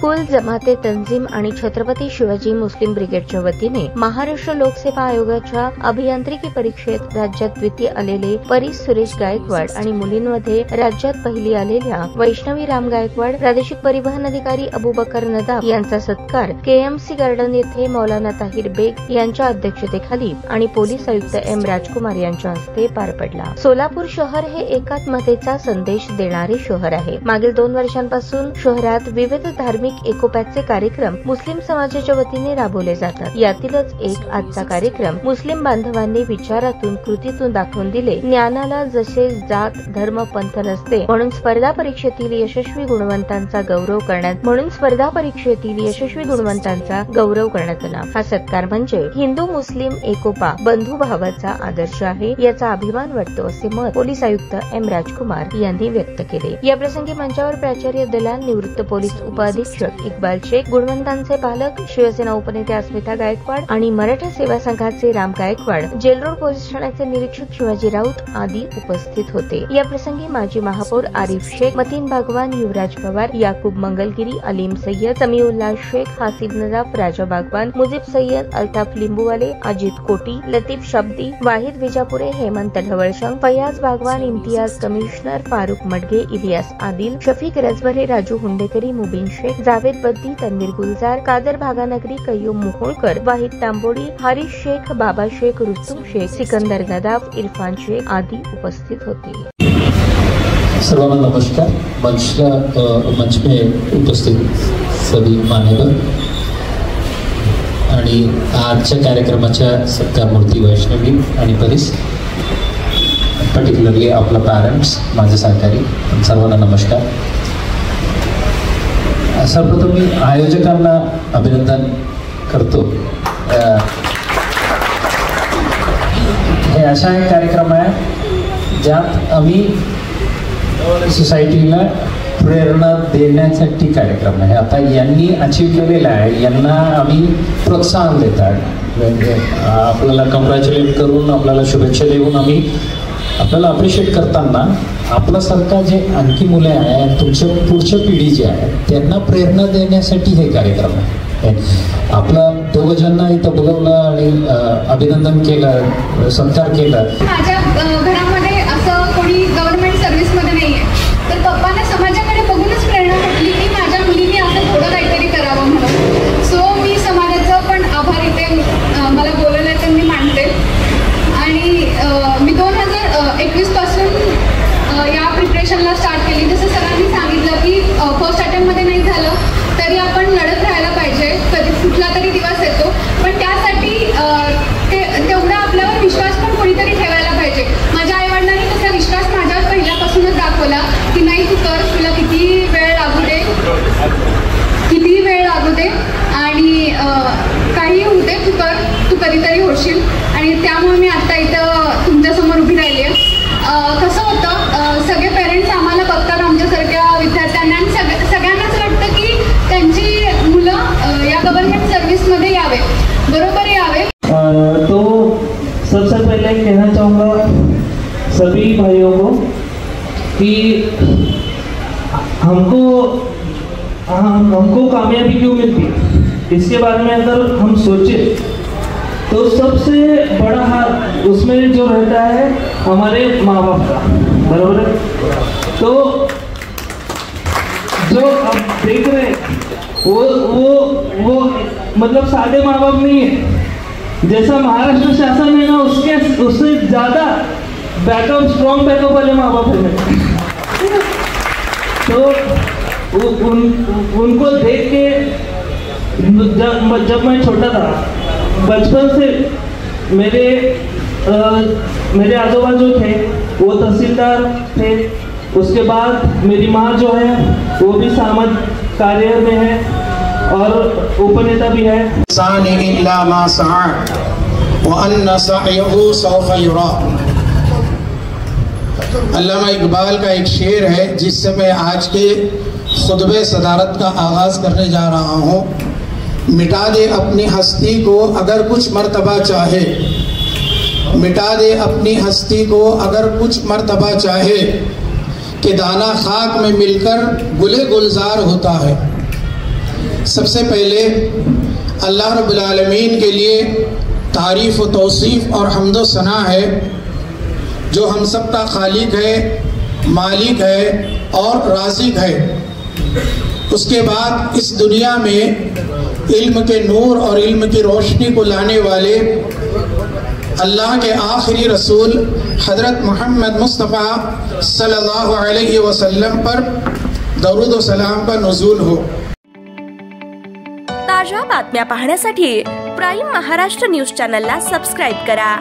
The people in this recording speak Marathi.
कुल जमाते तंजीम आणि छत्रपती शिवाजी मुस्लिम ब्रिगेडच्या वतीने महाराष्ट्र लोकसेवा आयोगाच्या अभियांत्रिकी परीक्षेत राज्यात द्वितीय आलेले परीस सुरेश गायकवाड आणि मुलींमध्ये राज्यात पहिली आलेल्या वैष्णवी राम गायकवाड, प्रादेशिक परिवहन अधिकारी अबुबकर नदाब यांचा सत्कार केएमसी गार्डन येथे मौलाना ताहिर बेग यांच्या अध्यक्षतेखाली आणि पोलीस आयुक्त एम राजकुमार यांच्या हस्ते पार पडला। सोलापूर शहर हे एकात्मतेचा संदेश देणारे शहर आहे। मागील 2 वर्षांपासून शहरात विविध धार्मिक एकोप्याचे कार्यक्रम मुस्लिम समाजाच्या वतीने राबवले जातात। यातीलच एक आजचा कार्यक्रम मुस्लिम बांधवांनी विचारातून कृतीतून दाखवून दिले। ज्ञानाला जसे जात धर्म पंथ नसते म्हणून स्पर्धा परीक्षेतील यशस्वी गुणवंतांचा गौरव करण्यात आला। हा सत्कार म्हणजे हिंदू मुस्लिम एकोपा बंधुभावाचा आदर्श आहे याचा अभिमान वाटतो असे मत पोलीस आयुक्त एम राजकुमार यांनी व्यक्त केले। याप्रसंगी मंचावर प्राचार्य दलाल, निवृत्त पोलीस उपअधीक्षक इक्बाल शेख, गुणवंतांचे पालक, शिवसेना उपनेते अस्मिता गायकवाड आणि मराठा सेवा संघाचे राम गायकवाड, जेलरोड पोलीस ठाण्याचे निरीक्षक शिवाजी राऊत आदी उपस्थित होते। या प्रसंगी माजी महापौर आरिफ शेख, मतीन बागवान, युवराज पवार, याकूब मंगलगिरी, अलीम सय्यद, समीउल्लाह शेख, हासिब नदाफ, राजा बागवान, मुजीब सय्यद, अल्ताफ लिंबूवाले, अजित कोटी, लतीफ शब्दी, वाहिद विजापुरे, हेमंत ढवळशंग, फयाज बागवान, इम्तियाज कमिशनर, फारुख मडगे, इलियास आदिल, शफीक रजभरे, राजू हुंडेकरी, मुबीन शेख, जावेद बद्दी, तन्वीर गुलजार, कादर भागानगरी, कय्यूम मुहोळकर, वाहिद तांबोडी, हारिश शेख, बाबा शेख, रुस्तुम शेख, सिकंदर नदाफ, इरफान शेख आदी उपस्थित होते। सर्वांना नमस्कार। मंच में उपस्थित सभी मान्यवर आणि आजच्या कार्यक्रमाच्या सत्कार मूर्ती वैष्णवी आणि परीस, पर्टिक्युलरली आपला पॅरेंट्स, माझे सहकारी, सर्वांना नमस्कार। सर्वप्रथम मी आयोजकांना अभिनंदन करतो। हे असा एक कार्यक्रम आहे ज्यात आम्ही सोसायटीला प्रेरणा देण्यासाठी कार्यक्रम आहे। आता यांनी अचीव केलेला आहे, यांना आम्ही प्रोत्साहन देतात, आपल्याला कॉंग्रॅच्युलेट करून, आपल्याला शुभेच्छा देऊन आम्ही आपल्याला अप्रिशिएट करताना आपल्यासारखा जे आणखी मुले आहेत, तुमच्या पुढच्या पिढी जी आहे त्यांना प्रेरणा देण्यासाठी हे कार्यक्रम आहे। आपला 2 जणांना इथं बोलवलं आणि अभिनंदन केलं, सत्कार केला। माझ्या घरामध्ये असं कोणी गव्हर्नमेंट सर्व्हिसमध्ये नाही आहे, तर पप्पांना समाजाकडे बघूनच प्रेरणा भेटली की माझ्या मुलीने असं थोडं काहीतरी करावं म्हणून। सो मी समाजाचं पण आभार इथे मला बोलवलं आहे तर मी मानते। आणि मी 2021 पासून या प्रिपरेशनला स्टार्ट केली। जसं सरांनी सांगितलं की फर्स्ट अटेम्प्टमध्ये नाही झालं तरी आपण लढत राहायला पाहिजे, कधी कुठला तरी दिवस येतो, पण त्यासाठी तेवढा आपल्यावर विश्वास पण कोणीतरी ठेवायला पाहिजे। माझ्या आईवडिलांनी तसा विश्वास माझ्यावर पहिल्यापासूनच दाखवला की नाही तू कर, तुला किती वेळ लागू दे आणि काही होऊ दे, तू कर, तू कधीतरी होशील। आणि त्यामुळे मी आता इथं तुमच्यासमोर उभी राहिली आहे। कसं होतं, सगळे पेरेंट्स आम्हाला बघतात आमच्यासारख्या विद्यार्थ्यांना आणि सगळ्यांनाच वाटतं की त्यांची मुलं या गव्हर्नमेंट सर्व्हिसमध्ये यावे, बरोबर यावे। तो सबसे पहले कहना चाहूँगा सभी भाइयों को कि हमको कामयाबी क्यों मिलती है, इसके बारे में अगर हम सोचें तो सबसे बड़ा हाथ उसमें जो रहता है हमारे माँ बाप का, बराबर है। तो जो आप देख रहे हैं वो मतलब सादे माँ बाप नहीं है। जैसा महाराष्ट्र शासन है ना, उससे ज़्यादा बैकअप, स्ट्रॉन्ग बैकअप वाले माँ बाप हैं। तो उनको देख के जब मैं छोटा था, बचपन से मेरे आजोबा जो थे वो तहसीलदार थे। उसके बाद मेरी माँ जो है वो भी सामाजिक कार्य में है और उपनेता भी है। अल्लामा इकबाल का एक शेर है जिससे मैं आज के खुतबे सदारत का आगाज़ करने जा रहा हूँ। मिटा दे अपनी हस्ती को अगर कुछ मर्तबा चाहे, मिटा दे अपनी हस्ती को अगर कुछ मर्तबा चाहे, कि दाना खाक में मिलकर गुले गुलजार होता है। सबसे पहले अल्लाह रब्बुल आलमीन के लिए तारीफ़ व तौसीफ़ और हम्दो सना है, जो हम सब का खालिक है, मालिक है और राज़िक है। उसके बाद इस दुनिया में इल्म के नूर और इल्म की रोशनी को लाने वाले अल्लाह के आखिरी रसूल हज़रत मोहम्मद मुस्तफ़ा सल्लल्लाहु अलैहि वसल्लम पर दरूद व सलाम का नुज़ूल हो। ताज़ा बातम्या पाहण्यासाठी प्राईम महाराष्ट्र न्यूज चॅनलला सबस्क्राईब करा।